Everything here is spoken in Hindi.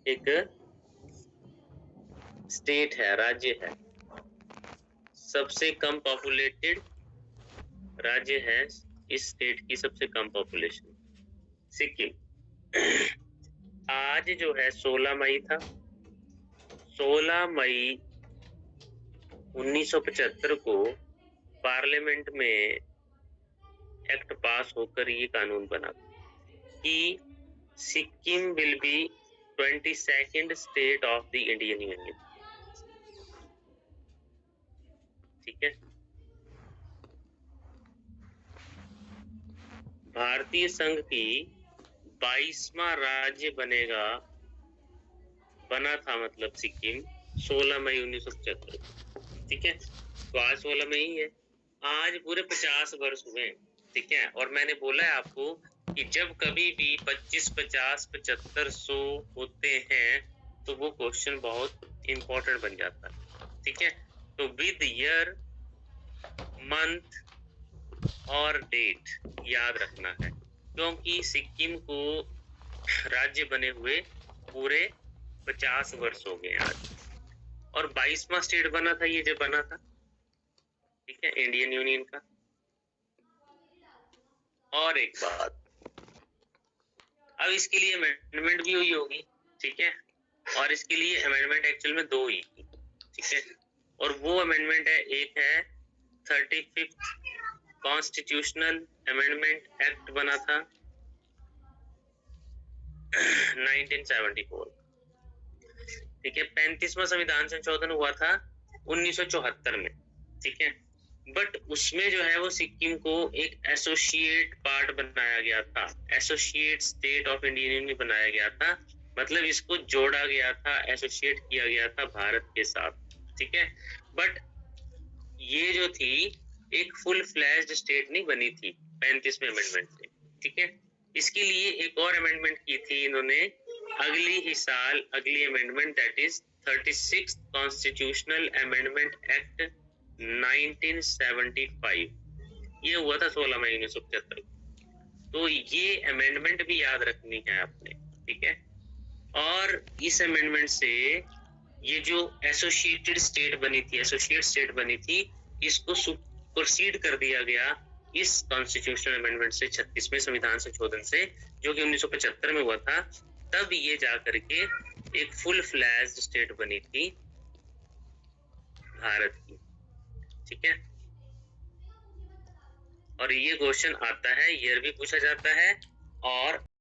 एक स्टेट है, राज्य है, सबसे कम पॉपुलेटेड राज्य है, इस स्टेट की सबसे कम पॉपुलेशन सिक्किम। आज जो है 16 मई था, 16 मई 1975 को पार्लियामेंट में एक्ट पास होकर ये कानून बना कि Sikkim will be 22nd state of the Indian union. ठीक है, भारतीय संघ की 22वां राज्य बना था, मतलब सिक्किम 16 मई 1975। ठीक है, तो आज 16 मई है, आज पूरे 50 वर्ष हुए। ठीक है, और मैंने बोला है आपको कि जब कभी भी 25, 50, 75, 100 होते हैं तो वो क्वेश्चन बहुत इंपॉर्टेंट बन जाता है। ठीक है, तो विद ईयर, मंथ और डेट याद रखना है, क्योंकि सिक्किम को राज्य बने हुए पूरे 50 वर्ष हो गए आज, और 22वां स्टेट बना था ये जब बना था। ठीक है, इंडियन यूनियन का। और एक बात, अब इसके लिए अमेंडमेंट भी हुई होगी। ठीक है, और इसके लिए अमेंडमेंट एक्चुअल में 2 हुई थी। ठीक है, और वो अमेंडमेंट है, एक है 35th कॉन्स्टिट्यूशनल अमेंडमेंट एक्ट बना था 1974। ठीक है, 35वां संविधान संशोधन हुआ था 1974 में। ठीक है, बट उसमें जो है वो सिक्किम को एक एसोसिएट पार्ट बनाया गया था, associate state of Indian union बनाया गया था, मतलब इसको जोड़ा गया था, एसोसिएट किया गया था भारत के साथ। ठीक है, बट ये जो थी एक फुल फ्लैश्ड स्टेट नहीं बनी थी 35वें अमेंडमेंट से। ठीक है, इसके लिए एक और अमेंडमेंट की थी इन्होंने अगली ही साल, अगली amendment, that is 36th constitutional amendment act 1975। ये हुआ था 16 मई 1975। तो ये अमेंडमेंट भी याद रखनी है आपने। ठीक है, और इस अमेंडमेंट से ये जो एसोसिएटेड स्टेट बनी थी, एसोसिएट स्टेट बनी थी, इसको सुपरसीड कर दिया गया इस कॉन्स्टिट्यूशनल अमेंडमेंट से, 36वें संविधान संशोधन से, जो कि 1975 में हुआ था। तब ये जा करके एक फुल फ्लैश्ड स्टेट बनी थी भारत की। ठीक है, और ये क्वेश्चन आता है, ईयर भी पूछा जाता है, और